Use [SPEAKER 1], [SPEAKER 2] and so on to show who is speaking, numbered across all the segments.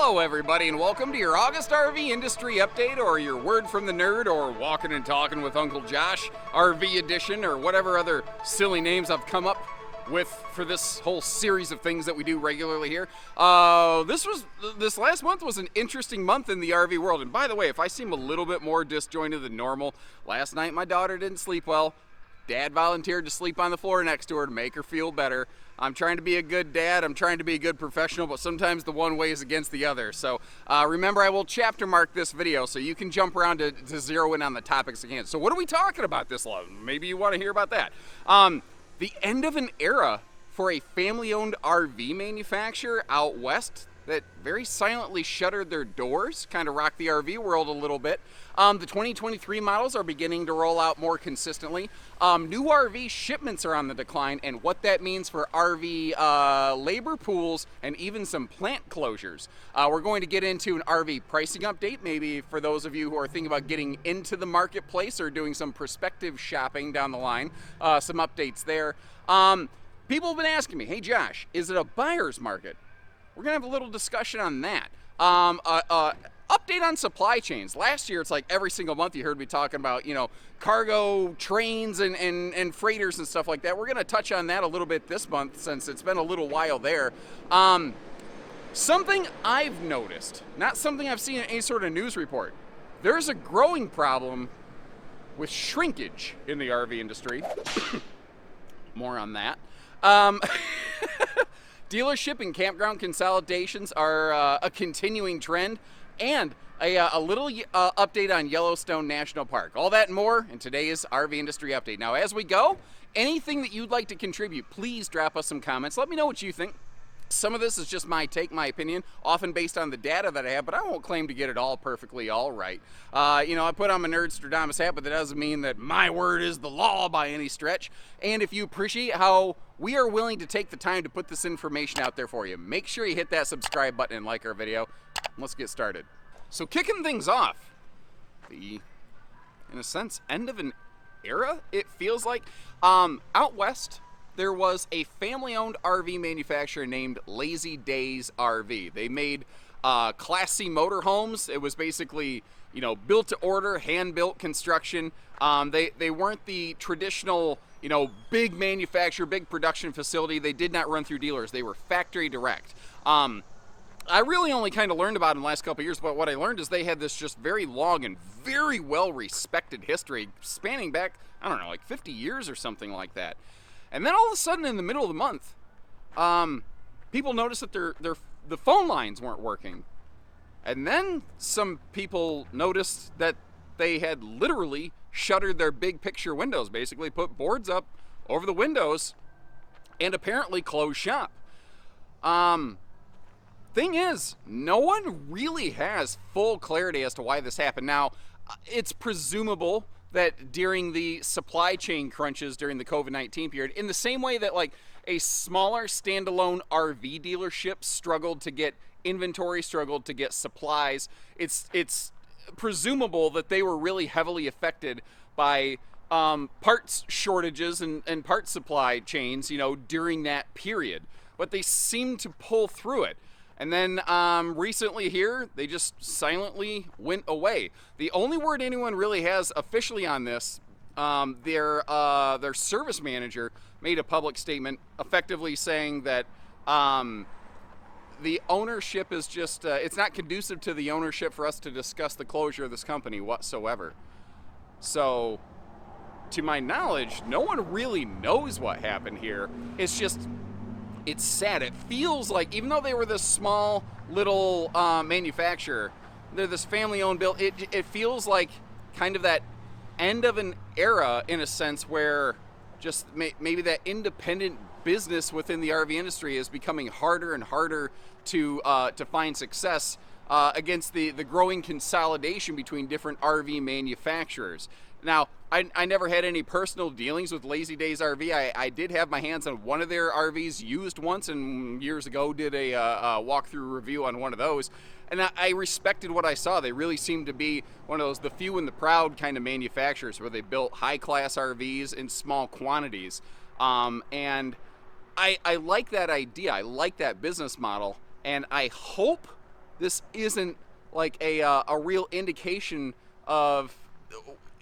[SPEAKER 1] Hello everybody and welcome to your August RV industry update, or your word from the nerd, or walking and talking with Uncle Josh RV edition, or whatever other silly names I've come up with for this whole series of things that we do regularly here. This last month was an interesting month in the RV world. And by the way, if I seem a little bit more disjointed than normal, last night my daughter didn't sleep well. Dad volunteered to sleep on the floor next to her to make her feel better. I'm trying to be a good dad, I'm trying to be a good professional, but sometimes the one weighs against the other. So remember, I will chapter mark this video so you can jump around to zero in on the topics again. So what are we talking about this long? Maybe you want to hear about that. The end of an era for a family-owned RV manufacturer out west that very silently shuttered their doors, kind of rocked the RV world a little bit. The 2023 models are beginning to roll out more consistently. New RV shipments are on the decline, and what that means for RV labor pools and even some plant closures. We're going to get into an RV pricing update, maybe for those of you who are thinking about getting into the marketplace or doing some prospective shopping down the line. Some updates there. People have been asking me, hey Josh, is it a buyer's market? We're gonna have a little discussion on that. Update on supply chains. Last year, it's like every single month you heard me talking about, cargo trains and freighters and stuff like that. We're gonna touch on that a little bit this month since it's been a little while there. Something I've noticed, not something I've seen in any sort of news report. There's a growing problem with shrinkage in the RV industry. More on that. Dealership and campground consolidations are a continuing trend, and a little update on Yellowstone National Park. All that and more in today's RV industry update. Now, as we go, anything that you'd like to contribute, please drop us some comments. Let me know what you think. Some of this is just my take, my opinion, often based on the data that I have, but I won't claim to get it all perfectly all right. I put on my Nerdstradamus hat, but that doesn't mean that my word is the law by any stretch. And if you appreciate how we are willing to take the time to put this information out there for you, make sure you hit that subscribe button and like our video. Let's get started. So kicking things off, in a sense, end of an era, it feels like. Out west, there was a family-owned RV manufacturer named Lazy Daze RV. They made Class C motorhomes. It was basically, built to order, hand-built construction. They weren't the traditional, big manufacturer, big production facility. They did not run through dealers. They were factory direct. I really only kind of learned about it in the last couple of years, but what I learned is they had this just very long and very well-respected history spanning back, I don't know, like 50 years or something like that. And then all of a sudden, in the middle of the month, people noticed that the phone lines weren't working. And then some people noticed that they had literally shuttered their big picture windows, basically put boards up over the windows and apparently closed shop. Thing is, no one really has full clarity as to why this happened. Now, it's presumable that during the supply chain crunches during the COVID-19 period, in the same way that like a smaller standalone RV dealership struggled to get inventory, struggled to get supplies, it's presumable that they were really heavily affected by parts shortages and parts supply chains, during that period. But they seemed to pull through it. And then recently here, they just silently went away. The only word anyone really has officially on this, their service manager made a public statement effectively saying that the ownership is just, it's not conducive to the ownership for us to discuss the closure of this company whatsoever. So, to my knowledge, no one really knows what happened here. It's sad. It feels like, even though they were this small little manufacturer, they're this family-owned build, it feels like kind of that end of an era in a sense where just maybe that independent business within the RV industry is becoming harder and harder to find success against the growing consolidation between different RV manufacturers. Now, I never had any personal dealings with Lazy Daze RV. I did have my hands on one of their RVs used once, and years ago did a walkthrough review on one of those. And I respected what I saw. They really seemed to be one of those, the few and the proud kind of manufacturers where they built high-class RVs in small quantities. And I like that idea. I like that business model. And I hope this isn't like a real indication of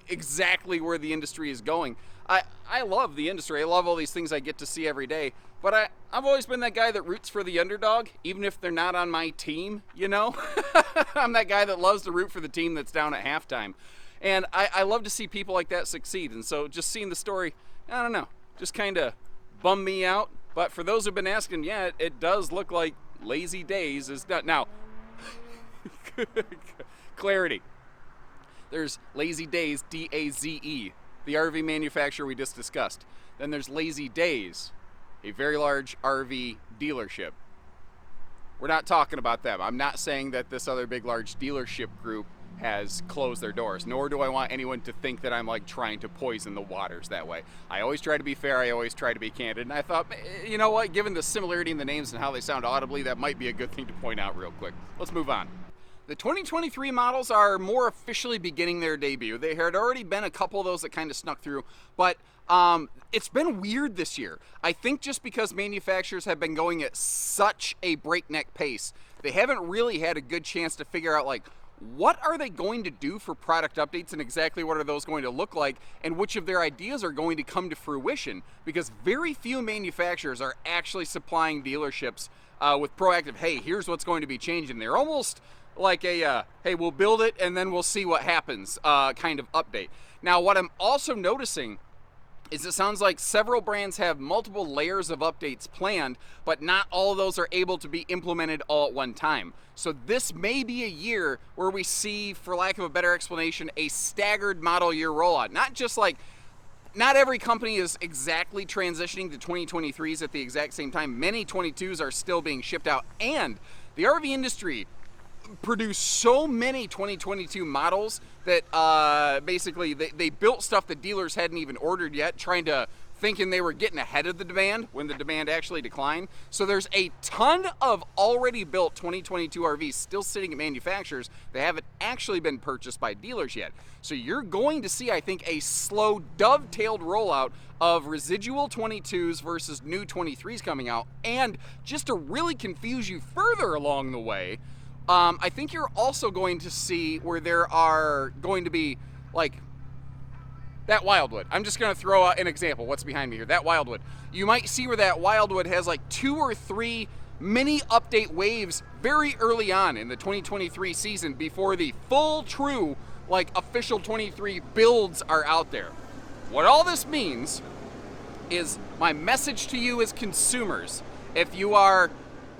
[SPEAKER 1] exactly where the industry is going. I love the industry. I love all these things I get to see every day. But I've always been that guy that roots for the underdog, even if they're not on my team, you know? I'm that guy that loves to root for the team that's down at halftime. And I love to see people like that succeed. And so just seeing the story, I don't know, just kind of bummed me out. But for those who've been asking, yeah, it does look like Lazy Daze is done. Now, clarity. There's Lazy Daze, D-A-Z-E, the RV manufacturer we just discussed. Then there's Lazy Daze, a very large RV dealership. We're not talking about them. I'm not saying that this other big, large dealership group has closed their doors, nor do I want anyone to think that I'm like trying to poison the waters that way. I always try to be fair. I always try to be candid. And I thought, you know what, given the similarity in the names and how they sound audibly, that might be a good thing to point out real quick. Let's move on. The 2023 models are more officially beginning their debut. There had already been a couple of those that kind of snuck through, but it's been weird this year. I think just because manufacturers have been going at such a breakneck pace, they haven't really had a good chance to figure out, like, what are they going to do for product updates and exactly what are those going to look like and which of their ideas are going to come to fruition, because very few manufacturers are actually supplying dealerships with proactive, hey, here's what's going to be changing. They're almost like a, hey, we'll build it and then we'll see what happens kind of update. Now, what I'm also noticing is it sounds like several brands have multiple layers of updates planned, but not all of those are able to be implemented all at one time. So this may be a year where we see, for lack of a better explanation, a staggered model year rollout. Not just like, not every company is exactly transitioning to 2023s at the exact same time. Many 22s are still being shipped out, and the RV industry produced so many 2022 models that basically they built stuff that dealers hadn't even ordered yet, thinking they were getting ahead of the demand when the demand actually declined. So there's a ton of already built 2022 RVs still sitting at manufacturers that haven't actually been purchased by dealers yet. So you're going to see, I think, a slow dovetailed rollout of residual 22s versus new 23s coming out. And just to really confuse you further along the way, I think you're also going to see where there are going to be, like, that Wildwood. I'm just going to throw out an example. What's behind me here? That Wildwood. You might see where that Wildwood has like 2 or 3 mini update waves very early on in the 2023 season before the full, true, like, official 23 builds are out there. What all this means is my message to you as consumers, if you are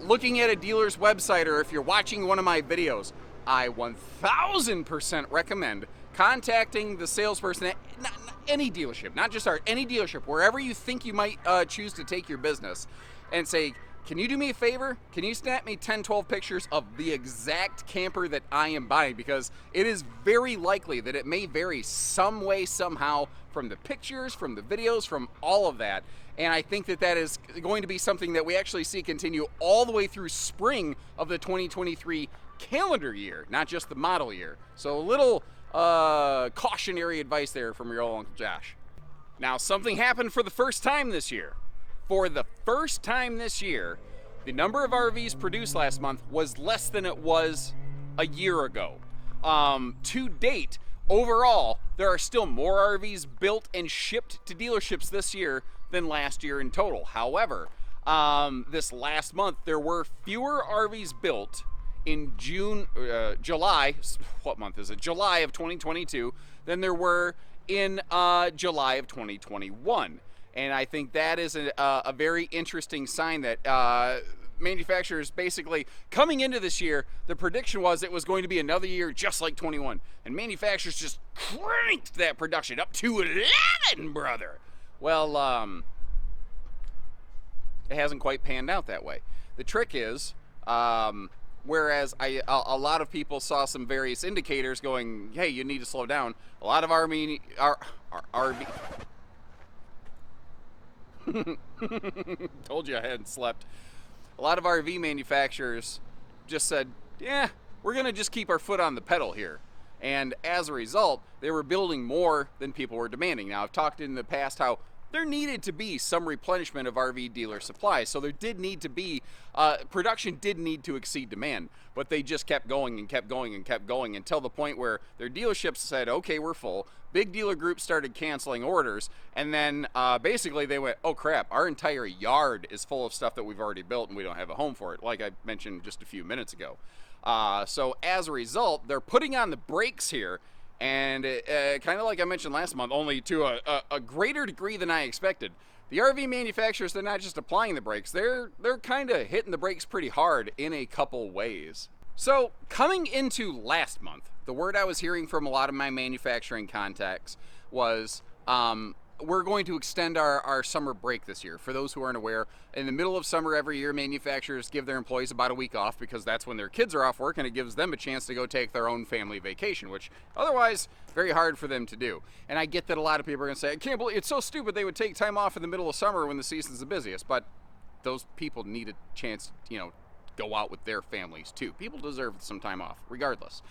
[SPEAKER 1] looking at a dealer's website or if you're watching one of my videos, I 1000% recommend contacting the salesperson at any dealership, not just any dealership, wherever you think you might choose to take your business, and say, can you do me a favor? Can you snap me 10, 12 pictures of the exact camper that I am buying? Because it is very likely that it may vary some way, somehow, from the pictures, from the videos, from all of that. And I think that that is going to be something that we actually see continue all the way through spring of the 2023 calendar year, not just the model year. So a little cautionary advice there from your old Uncle Josh. Now, something happened for the first time this year. For the first time this year, the number of RVs produced last month was less than it was a year ago. To date, overall, there are still more RVs built and shipped to dealerships this year than last year in total. However, this last month, there were fewer RVs built in July, what month is it? July of 2022, than there were in July of 2021. And I think that is a very interesting sign that manufacturers basically, coming into this year, the prediction was it was going to be another year just like 21. And manufacturers just cranked that production up to 11, brother. Well, it hasn't quite panned out that way. The trick is, whereas a lot of people saw some various indicators going, hey, you need to slow down, a lot of RV told you I hadn't slept. A lot of RV manufacturers just said, yeah, we're going to just keep our foot on the pedal here. And as a result, they were building more than people were demanding. Now, I've talked in the past how there needed to be some replenishment of RV dealer supply. So there did need to be, production did need to exceed demand, but they just kept going and kept going and kept going until the point where their dealerships said, okay, we're full. Big dealer groups started canceling orders, and then basically they went, oh crap, our entire yard is full of stuff that we've already built and we don't have a home for it, like I mentioned just a few minutes ago. So as a result, they're putting on the brakes here. And kind of like I mentioned last month, only to a greater degree than I expected. The RV manufacturers, they're not just applying the brakes, they're kind of hitting the brakes pretty hard in a couple ways. So coming into last month, the word I was hearing from a lot of my manufacturing contacts was we're going to extend our summer break this year. For those who aren't aware, in the middle of summer every year, manufacturers give their employees about a week off because that's when their kids are off work, and it gives them a chance to go take their own family vacation, which otherwise very hard for them to do. And I get that a lot of people are going to say, I can't believe it's so stupid they would take time off in the middle of summer when the season's the busiest, but those people need a chance, you know, go out with their families too. People deserve some time off regardless.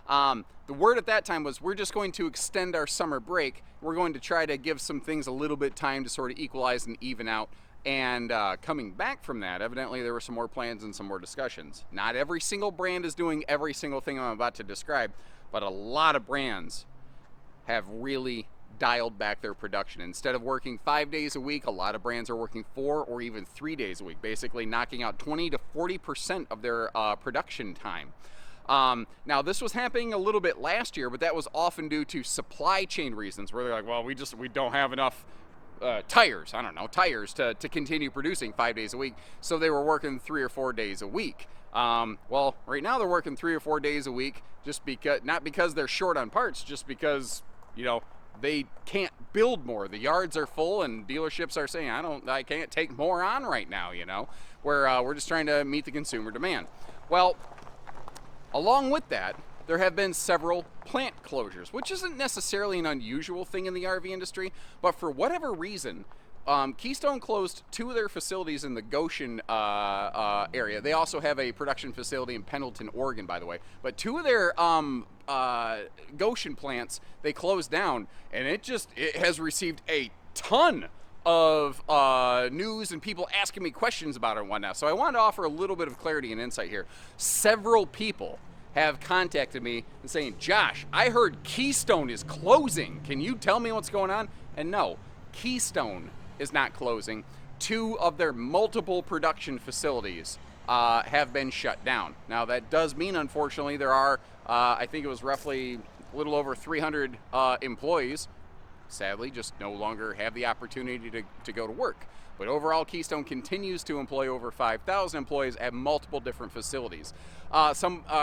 [SPEAKER 1] The word at that time was, we're just going to extend our summer break. We're going to try to give some things a little bit time to sort of equalize and even out. And coming back from that, evidently there were some more plans and some more discussions. Not every single brand is doing every single thing I'm about to describe, but a lot of brands have really dialed back their production. Instead of working 5 days a week, a lot of brands are working 4 or even 3 days a week, basically knocking out 20 to 40% of their production time. Now this was happening a little bit last year, but that was often due to supply chain reasons, where they're like, well, we don't have enough tires to continue producing 5 days a week, so they were working 3 or 4 days a week. Well, right now they're working 3 or 4 days a week, just because, not because they're short on parts, just because, you know, they can't build more. The yards are full, and dealerships are saying, I can't take more on right now. You know, we're just trying to meet the consumer demand. Well, along with that, there have been several plant closures, which isn't necessarily an unusual thing in the RV industry, but for whatever reason, Keystone closed 2 of their facilities in the Goshen area. They also have a production facility in Pendleton, Oregon, by the way. But 2 of their Goshen plants, they closed down, and it has received a ton of news and people asking me questions about it and whatnot. So I wanted to offer a little bit of clarity and insight here. Several people have contacted me and saying, Josh, I heard Keystone is closing. Can you tell me what's going on? And no, Keystone is not closing. 2 of their multiple production facilities have been shut down. Now that does mean, unfortunately, there are, I think it was roughly a little over 300 employees, sadly, just no longer have the opportunity to go to work. But overall, Keystone continues to employ over 5,000 employees at multiple different facilities. A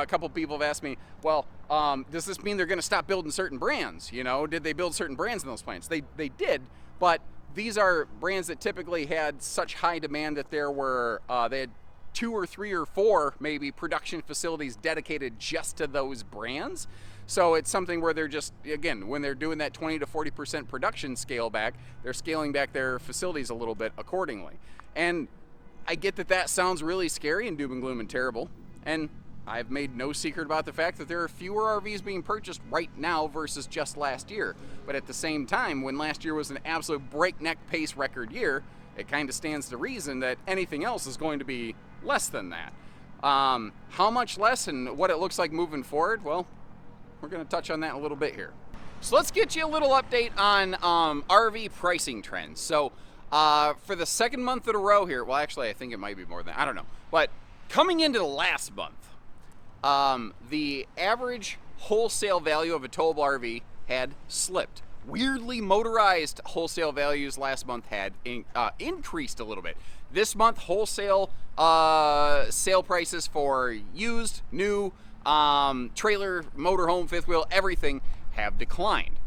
[SPEAKER 1] couple people have asked me, well, does this mean they're going to stop building certain brands? You know, did they build certain brands in those plants? They did, but these are brands that typically had such high demand that there were, they had 2 or 3 or 4 maybe production facilities dedicated just to those brands. So it's something where they're just, again, when they're doing that 20 to 40% production scale back, they're scaling back their facilities a little bit accordingly. And I get that that sounds really scary and doom and gloom and terrible. And I've made no secret about the fact that there are fewer RVs being purchased right now versus just last year. But at the same time, when last year was an absolute breakneck pace record year, it kind of stands to reason that anything else is going to be less than that. How much less and what it looks like moving forward? Well, we're going to touch on that a little bit here. So let's get you a little update on RV pricing trends. So for the second month in a row here, well, actually, I think it might be more than that. I don't know. But coming into the last month, the average wholesale value of a towable RV had slipped. Weirdly, motorized wholesale values last month had increased a little bit. This month, wholesale sale prices for used, new, trailer, motorhome, fifth wheel, everything have declined.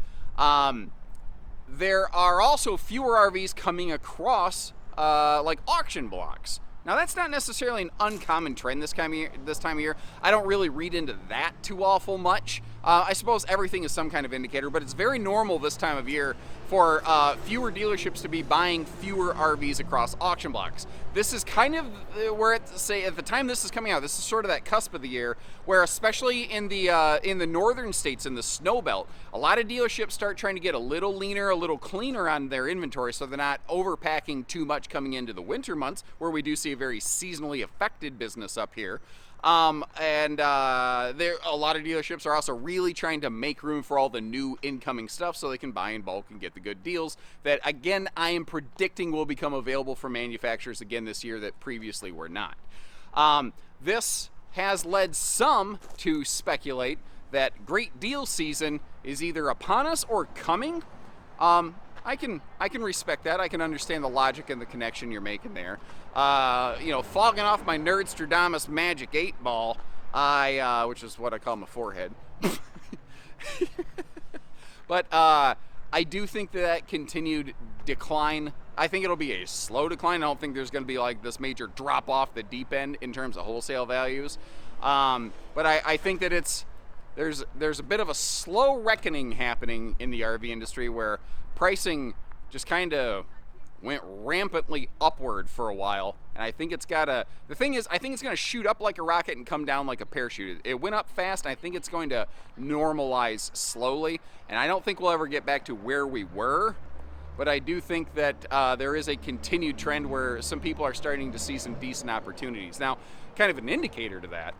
[SPEAKER 1] There are also fewer RVs coming across like auction blocks. Now that's not necessarily an uncommon trend this time of year. I don't really read into that too awful much. I suppose everything is some kind of indicator, but it's very normal this time of year for fewer dealerships to be buying fewer RVs across auction blocks. This is kind of where at the time this is coming out, this is sort of that cusp of the year where, especially in the northern states, in the snow belt, a lot of dealerships start trying to get a little leaner, a little cleaner on their inventory, so they're not overpacking too much coming into the winter months, where we do see a very seasonally affected business up here. There a lot of dealerships are also really trying to make room for all the new incoming stuff so they can buy in bulk and get the good deals that, again, I am predicting will become available for manufacturers again this year that previously were not. This has led some to speculate that great deal season is either upon us or coming. I can respect that. I can understand the logic and the connection you're making there. Fogging off my Nerdstradamus Magic 8 Ball, which is what I call my forehead. But I do think that continued decline, I think it'll be a slow decline. I don't think there's going to be like this major drop off the deep end in terms of wholesale values. But I think that there's a bit of a slow reckoning happening in the RV industry where pricing just kind of went rampantly upward for a while, and I think it's I think it's going to shoot up like a rocket and come down like a parachute. It went up fast, and I think it's going to normalize slowly, and I don't think we'll ever get back to where we were, but I do think that there is a continued trend where some people are starting to see some decent opportunities. Now, kind of an indicator to that,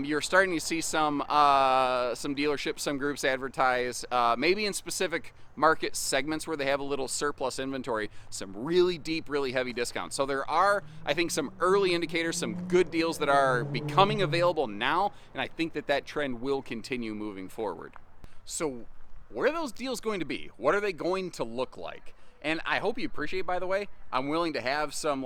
[SPEAKER 1] you're starting to see some dealerships, some groups advertise, maybe in specific market segments where they have a little surplus inventory, some really deep, really heavy discounts. So there are, I think, some early indicators, some good deals that are becoming available now, and I think that trend will continue moving forward. So where are those deals going to be? What are they going to look like? And I hope you appreciate, by the way, I'm willing to have some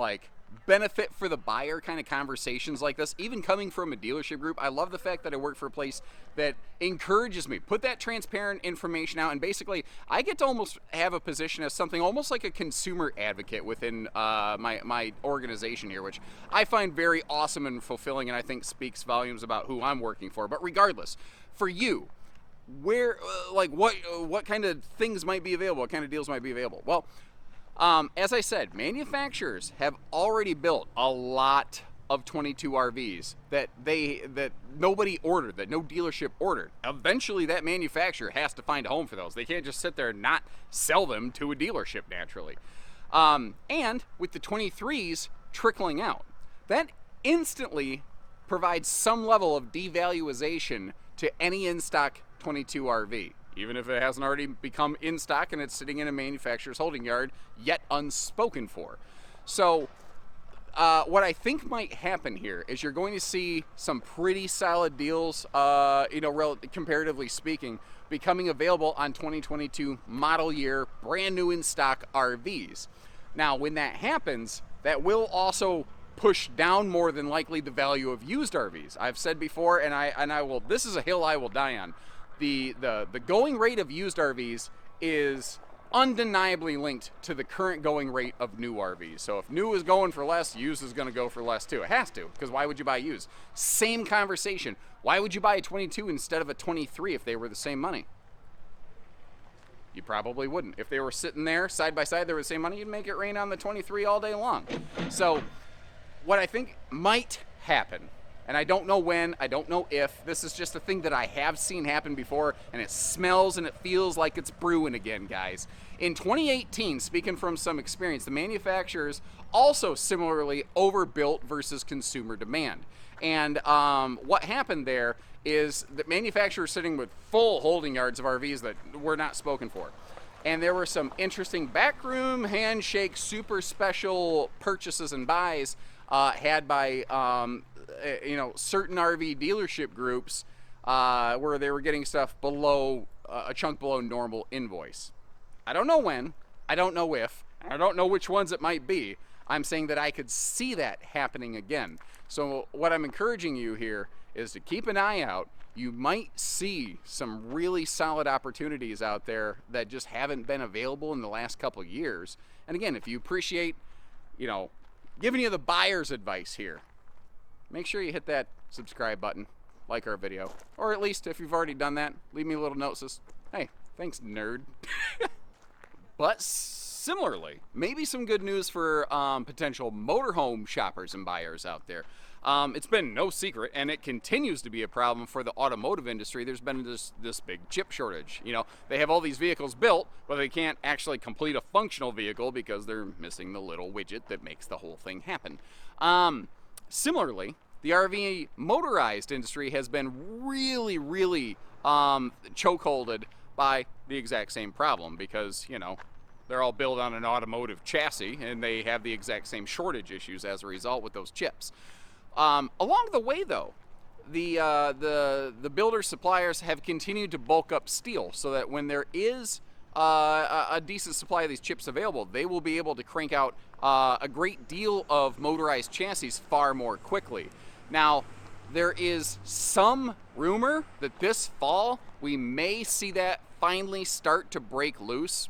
[SPEAKER 1] benefit for the buyer kind of conversations like this, even coming from a dealership group. I love the fact that I work for a place that encourages me, put that transparent information out, and basically I get to almost have a position as something almost like a consumer advocate within my organization here, which I find very awesome and fulfilling, and I think speaks volumes about who I'm working for. But regardless, for you, where what kind of things might be available, what kind of deals might be available? Well, as I said, manufacturers have already built a lot of 22 RVs that nobody ordered, that no dealership ordered. Eventually, that manufacturer has to find a home for those. They can't just sit there and not sell them to a dealership naturally. And with the 23s trickling out, that instantly provides some level of devaluation to any in-stock 22 RV. Even if it hasn't already become in stock and it's sitting in a manufacturer's holding yard, yet unspoken for. So what I think might happen here is you're going to see some pretty solid deals, comparatively speaking, becoming available on 2022 model year, brand new in stock RVs. Now, when that happens, that will also push down more than likely the value of used RVs. I've said before, and I will. This is a hill I will die on. The going rate of used RVs is undeniably linked to the current going rate of new RVs. So if new is going for less, used is going to go for less too. It has to, because why would you buy used? Same conversation. Why would you buy a 22 instead of a 23 if they were the same money? You probably wouldn't. If they were sitting there side by side, they were the same money, you'd make it rain on the 23 all day long. So what I think might happen, and I don't know when, I don't know if, this is just a thing that I have seen happen before, and it smells and it feels like it's brewing again, guys. In 2018, speaking from some experience, the manufacturers also similarly overbuilt versus consumer demand. And what happened there is that manufacturers sitting with full holding yards of RVs that were not spoken for. And there were some interesting backroom handshake super special purchases and buys had by certain RV dealership groups where they were getting stuff below a chunk below normal invoice. I don't know when, I don't know if, and I don't know which ones it might be. I'm saying that I could see that happening again. So what I'm encouraging you here is to keep an eye out. You might see some really solid opportunities out there that just haven't been available in the last couple of years. And again, if you appreciate, giving you the buyer's advice here, make sure you hit that subscribe button, like our video, or at least if you've already done that, leave me a little note that says, hey, thanks, nerd. But similarly, maybe some good news for potential motorhome shoppers and buyers out there. It's been no secret, and it continues to be a problem for the automotive industry. There's been this big chip shortage. You know, they have all these vehicles built, but they can't actually complete a functional vehicle because they're missing the little widget that makes the whole thing happen. Similarly, the RV motorized industry has been really chokeholded by the exact same problem because, you know, they're all built on an automotive chassis and they have the exact same shortage issues as a result with those chips. Along the way, though, the builder suppliers have continued to bulk up steel so that when there is a decent supply of these chips available, they will be able to crank out a great deal of motorized chassis far more quickly. Now, there is some rumor that this fall we may see that finally start to break loose.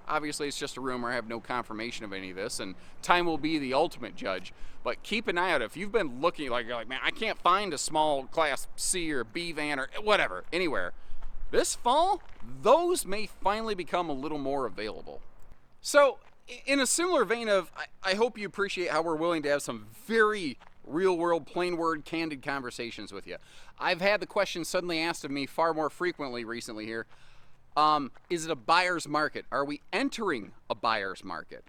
[SPEAKER 1] Obviously, it's just a rumor. I have no confirmation of any of this, and time will be the ultimate judge. But keep an eye out. If you've been looking like man, I can't find a small Class C or B van or whatever, anywhere, this fall, those may finally become a little more available. So, in a similar vein of, I hope you appreciate how we're willing to have some very real-world, plain-word, candid conversations with you. I've had the question suddenly asked of me far more frequently recently here. Is it a buyer's market? Are we entering a buyer's market?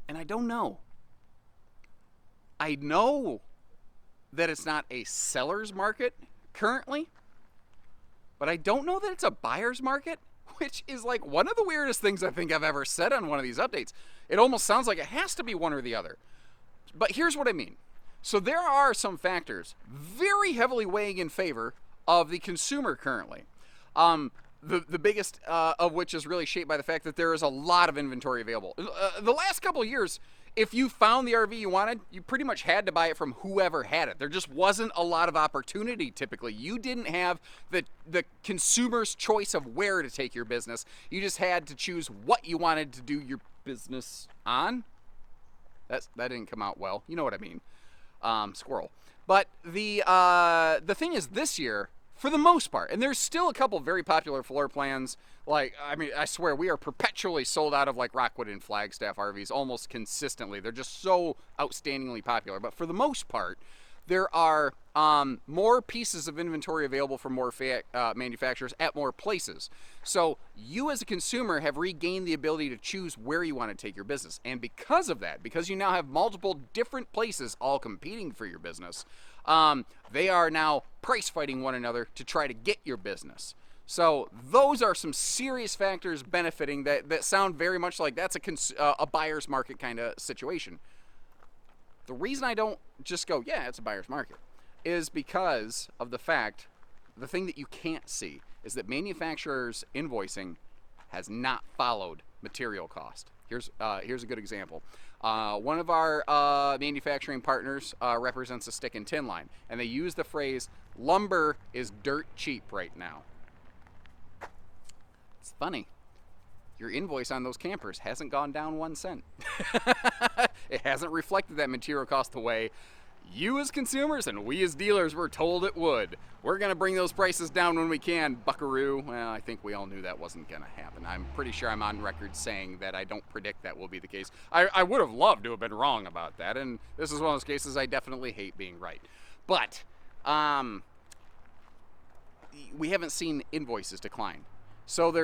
[SPEAKER 1] And I don't know. I know that it's not a seller's market currently, but I don't know that it's a buyer's market, which is like one of the weirdest things I think I've ever said on one of these updates. It almost sounds like it has to be one or the other. But here's what I mean. So there are some factors very heavily weighing in favor of the consumer currently. The biggest of which is really shaped by the fact that there is a lot of inventory available. The last couple of years, if you found the RV you wanted, you pretty much had to buy it from whoever had it. There just wasn't a lot of opportunity typically. You didn't have the consumer's choice of where to take your business. You just had to choose what you wanted to do your business on. That didn't come out well. You know what I mean. Squirrel. But the thing is, this year, for the most part, and there's still a couple very popular floor plans, like, I mean, I swear, we are perpetually sold out of, like, Rockwood and Flagstaff RVs almost consistently. They're just so outstandingly popular. But for the most part, there are more pieces of inventory available from more manufacturers at more places. So you as a consumer have regained the ability to choose where you want to take your business. And because of that, because you now have multiple different places all competing for your business, they are now price fighting one another to try to get your business. So those are some serious factors benefiting that sound very much like that's a buyer's market kind of situation. The reason I don't just go, yeah, it's a buyer's market, is because of the fact, the thing that you can't see is that manufacturers' invoicing has not followed material cost. Here's a good example. One of our manufacturing partners represents a stick and tin line, and they use the phrase, lumber is dirt cheap right now. It's funny. Your invoice on those campers hasn't gone down 1 cent. It hasn't reflected that material cost the way you as consumers and we as dealers were told it would. We're going to bring those prices down when we can, buckaroo. Well, I think we all knew that wasn't going to happen. I'm pretty sure I'm on record saying that I don't predict that will be the case. I would have loved to have been wrong about that, and this is one of those cases I definitely hate being right. But we haven't seen invoices decline. So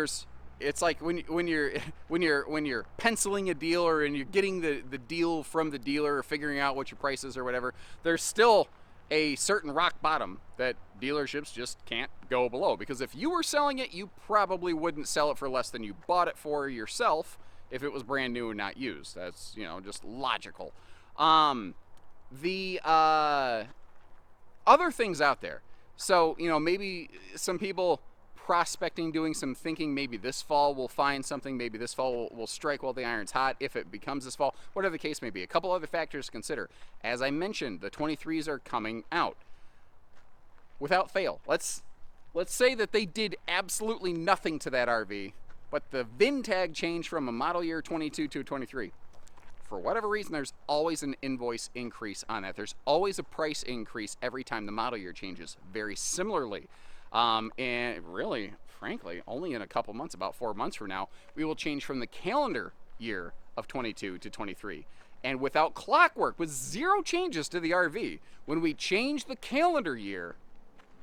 [SPEAKER 1] it's like when you're penciling a deal or and you're getting the deal from the dealer or figuring out what your price is or whatever, there's still a certain rock bottom that dealerships just can't go below. Because if you were selling it, you probably wouldn't sell it for less than you bought it for yourself if it was brand new and not used. That's, just logical. The other things out there. So, maybe some people prospecting, doing some thinking, maybe this fall we'll find something, maybe this fall we'll strike while the iron's hot, if it becomes this fall, whatever the case may be. A couple other factors to consider. As I mentioned, the 23s are coming out. Without fail, let's say that they did absolutely nothing to that RV, but the VIN tag changed from a model year 22 to a 23. For whatever reason, there's always an invoice increase on that. There's always a price increase every time the model year changes. Very similarly, And really, frankly, only in a couple months, about 4 months from now, we will change from the calendar year of 22 to 23. And without clockwork, with zero changes to the RV, when we change the calendar year,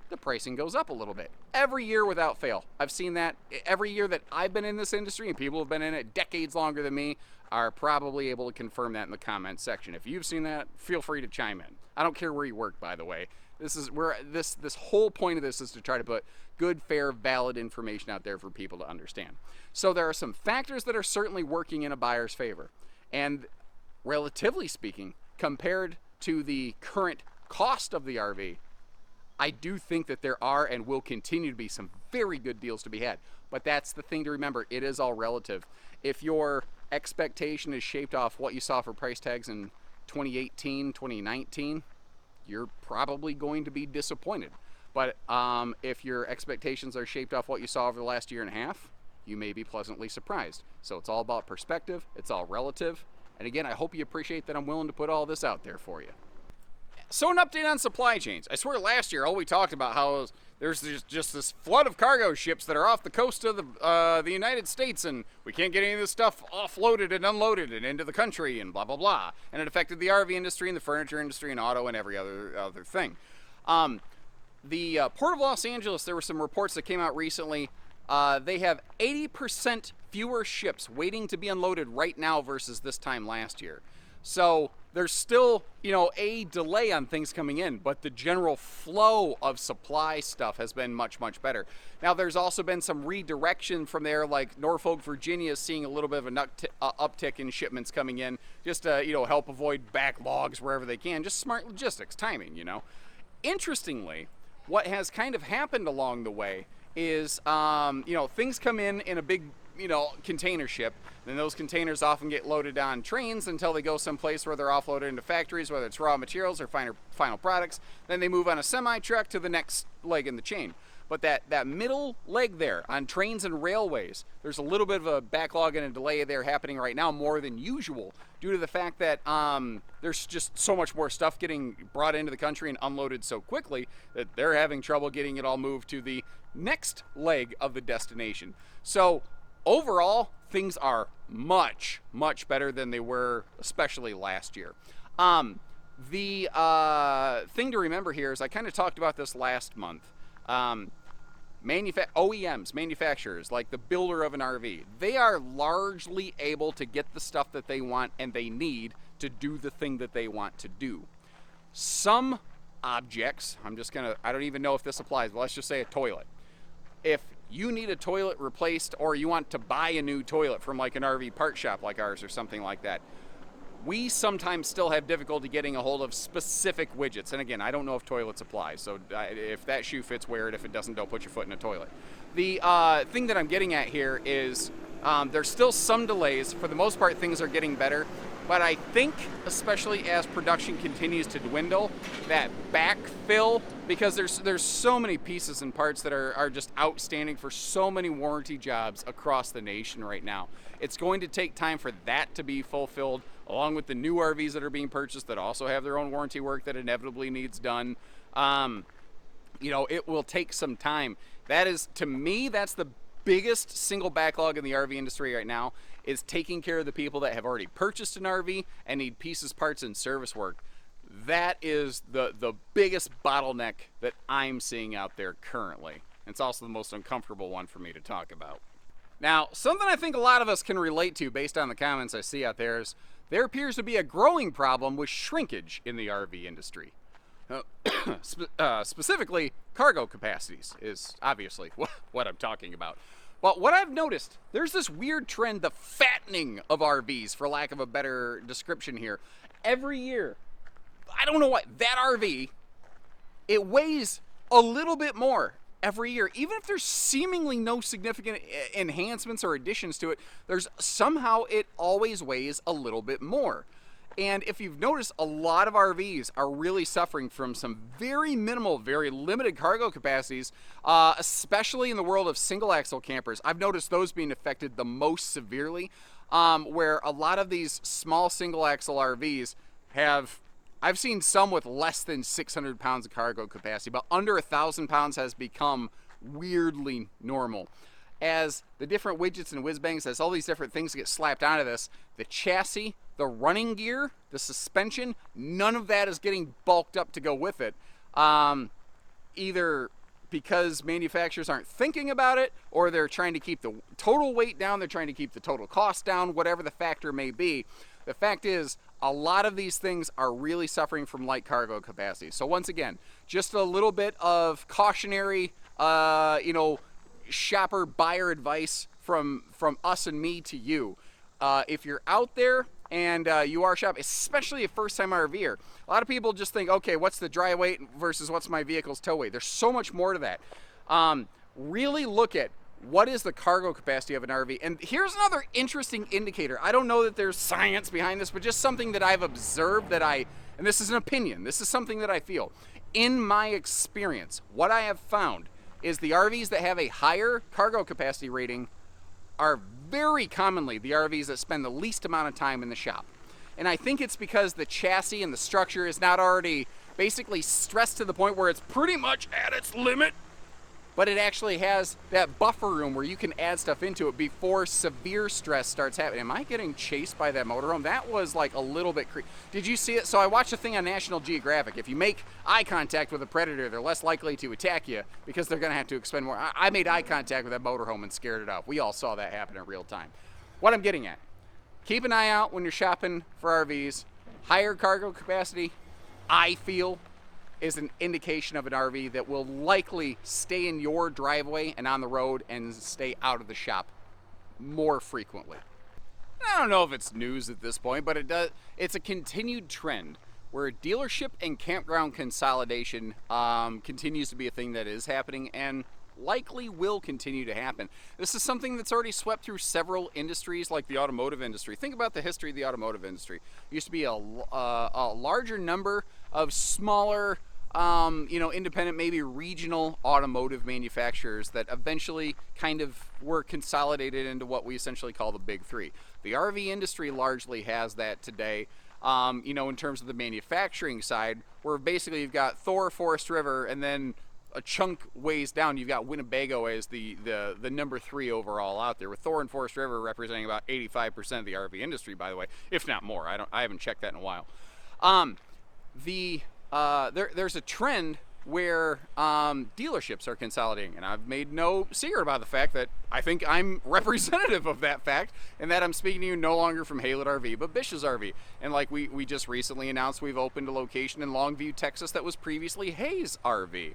[SPEAKER 1] the pricing goes up a little bit. Every year without fail. I've seen that every year that I've been in this industry, and people who have been in it decades longer than me are probably able to confirm that in the comments section. If you've seen that, feel free to chime in. I don't care where you work, by the way. This is where this whole point of this is to try to put good, fair, valid information out there for people to understand. So there are some factors that are certainly working in a buyer's favor. And relatively speaking, compared to the current cost of the RV, I do think that there are and will continue to be some very good deals to be had. But that's the thing to remember. It is all relative. If your expectation is shaped off what you saw for price tags in 2018, 2019, you're probably going to be disappointed. But if your expectations are shaped off what you saw over the last year and a half, you may be pleasantly surprised. So it's all about perspective. It's all relative. And again, I hope you appreciate that I'm willing to put all this out there for you. So an update on supply chains. I swear last year all we talked about how there's just this flood of cargo ships that are off the coast of the United States, and we can't get any of this stuff offloaded and unloaded and into the country and blah, blah, blah. And it affected the RV industry and the furniture industry and auto and every other thing. The Port of Los Angeles, there were some reports that came out recently. They have 80% fewer ships waiting to be unloaded right now versus this time last year. So there's still, a delay on things coming in, but the general flow of supply stuff has been much, much better. Now, there's also been some redirection from there, like Norfolk, Virginia is seeing a little bit of an uptick in shipments coming in, just to, help avoid backlogs wherever they can. Just smart logistics, timing, Interestingly, what has kind of happened along the way is, things come in a big, container ship. Then those containers often get loaded on trains until they go someplace where they're offloaded into factories, whether it's raw materials or final products. Then they move on a semi-truck to the next leg in the chain. But that middle leg there on trains and railways, there's a little bit of a backlog and a delay there happening right now, more than usual, due to the fact that there's just so much more stuff getting brought into the country and unloaded so quickly that they're having trouble getting it all moved to the next leg of the destination. So overall, things are much, much better than they were, especially last year. The thing to remember here is I kind of talked about this last month. OEMs, manufacturers, like the builder of an RV, they are largely able to get the stuff that they want and they need to do the thing that they want to do. Some objects, I don't even know if this applies, but let's just say a toilet. If you need a toilet replaced or you want to buy a new toilet from like an RV part shop like ours or something like that, we sometimes still have difficulty getting a hold of specific widgets. And again, I don't know if toilets apply, so if that shoe fits, wear it. If it doesn't, don't put your foot in a toilet. The thing that I'm getting at here is there's still some delays. For the most part, things are getting better. But I think, especially as production continues to dwindle, that backfill, because there's so many pieces and parts that are just outstanding for so many warranty jobs across the nation right now. It's going to take time for that to be fulfilled, along with the new RVs that are being purchased that also have their own warranty work that inevitably needs done. It will take some time. That is, to me, that's the biggest single backlog in the RV industry right now, is taking care of the people that have already purchased an RV and need pieces, parts, and service work. That is the biggest bottleneck that I'm seeing out there currently. It's also the most uncomfortable one for me to talk about. Now, something I think a lot of us can relate to based on the comments I see out there is there appears to be a growing problem with shrinkage in the RV industry. Specifically, cargo capacities is obviously what I'm talking about. But what I've noticed, there's this weird trend, the fattening of RVs, for lack of a better description here. Every year, I don't know why, that RV, it weighs a little bit more every year. Even if there's seemingly no significant enhancements or additions to it, somehow it always weighs a little bit more. And if you've noticed, a lot of RVs are really suffering from some very minimal, very limited cargo capacities, especially in the world of single axle campers. I've noticed those being affected the most severely, where a lot of these small single axle RVs have I've seen some with less than 600 pounds of cargo capacity, but under 1,000 pounds has become weirdly normal. As the different widgets and whiz bangs, as all these different things get slapped onto this, the chassis, the running gear, the suspension, none of that is getting bulked up to go with it. Either because manufacturers aren't thinking about it, or they're trying to keep the total weight down, they're trying to keep the total cost down, whatever the factor may be. The fact is, a lot of these things are really suffering from light cargo capacity. So once again, just a little bit of cautionary, shopper buyer advice from us and me to you. If you're out there and you are shopping, especially a first-time RVer, a lot of people just think, okay, what's the dry weight versus what's my vehicle's tow weight? There's so much more to that. Really look at what is the cargo capacity of an RV. And here's another interesting indicator. I don't know that there's science behind this, but just something that I've observed and this is an opinion, this is something that I feel. In my experience, what I have found is the RVs that have a higher cargo capacity rating are very commonly the RVs that spend the least amount of time in the shop. And I think it's because the chassis and the structure is not already basically stressed to the point where it's pretty much at its limit, but it actually has that buffer room where you can add stuff into it before severe stress starts happening. Am I getting chased by that motorhome? That was like a little bit creepy. Did you see it? So I watched a thing on National Geographic. If you make eye contact with a predator, they're less likely to attack you because they're gonna have to expend more. I made eye contact with that motorhome and scared it off. We all saw that happen in real time. What I'm getting at, keep an eye out when you're shopping for RVs. Higher cargo capacity, I feel, is an indication of an RV that will likely stay in your driveway and on the road and stay out of the shop more frequently. I don't know if it's news at this point, but it's a continued trend where dealership and campground consolidation continues to be a thing that is happening and likely will continue to happen. This is something that's already swept through several industries, like the automotive industry. Think about the history of the automotive industry. It used to be a larger number of smaller independent, maybe regional automotive manufacturers that eventually kind of were consolidated into what we essentially call the big three. The RV industry largely has that today, in terms of the manufacturing side, where basically you've got Thor, Forest River, and then a chunk ways down you've got Winnebago as the number 3 overall out there, with Thor and Forest River representing about 85% of the RV industry, by the way, if not more. I haven't checked that in a while. There's a trend where dealerships are consolidating, and I've made no secret about the fact that I think I'm representative of that fact, and that I'm speaking to you no longer from Haylett RV, but Bish's RV. And like we just recently announced, we've opened a location in Longview, Texas that was previously Hayes RV.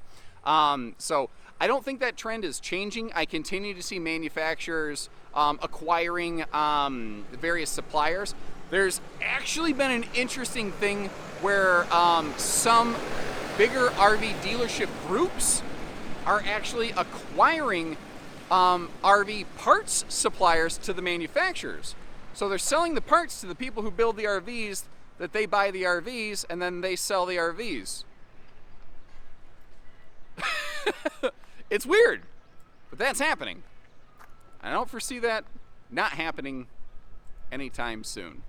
[SPEAKER 1] So I don't think that trend is changing. I continue to see manufacturers acquiring various suppliers. There's actually been an interesting thing where some bigger RV dealership groups are actually acquiring RV parts suppliers to the manufacturers. So they're selling the parts to the people who build the RVs, that they buy the RVs, and then they sell the RVs. It's weird, but that's happening. I don't foresee that not happening anytime soon.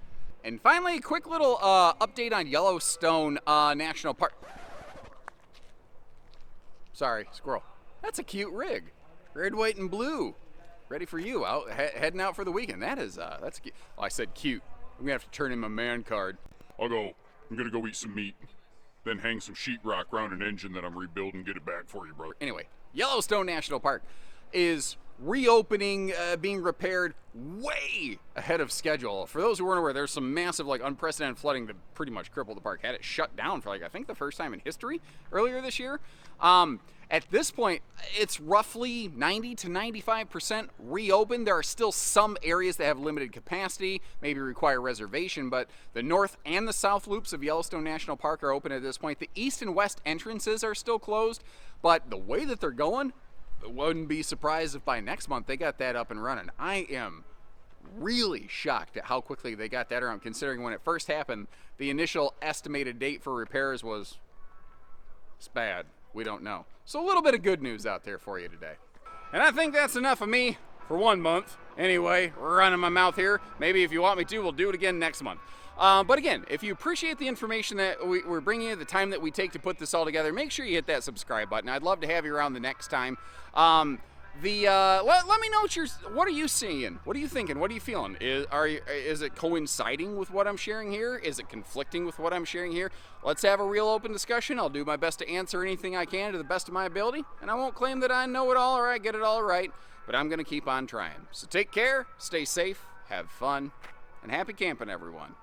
[SPEAKER 1] And finally, a quick little update on Yellowstone National Park. Sorry, squirrel. That's a cute rig. Red, white, and blue. Ready for you, heading out for the weekend. That's cute. Oh, I said cute. I'm gonna have to turn in my man card.
[SPEAKER 2] I'm gonna go eat some meat, then hang some sheetrock around an engine that I'm rebuilding, get it back for you, brother.
[SPEAKER 1] Anyway, Yellowstone National Park is reopening, being repaired way ahead of schedule. For those who weren't aware, there's some massive, unprecedented flooding that pretty much crippled the park. Had it shut down for, I think the first time in history earlier this year. At this point, it's roughly 90 to 95% reopened. There are still some areas that have limited capacity, maybe require reservation, but the north and the south loops of Yellowstone National Park are open at this point. The east and west entrances are still closed, but the way that they're going, I wouldn't be surprised if by next month they got that up and running. I am really shocked at how quickly they got that around, considering when it first happened, the initial estimated date for repairs was, it's bad. We don't know. So a little bit of good news out there for you today. And I think that's enough of me for 1 month. Anyway, running my mouth here. Maybe if you want me to, we'll do it again next month. But again, if you appreciate the information that we're bringing you, the time that we take to put this all together, make sure you hit that subscribe button. I'd love to have you around the next time. Let me know what are you seeing? What are you thinking? What are you feeling? Is it coinciding with what I'm sharing here? Is it conflicting with what I'm sharing here? Let's have a real open discussion. I'll do my best to answer anything I can to the best of my ability, and I won't claim that I know it all or I get it all right, but I'm going to keep on trying. So take care, stay safe, have fun, and happy camping, everyone.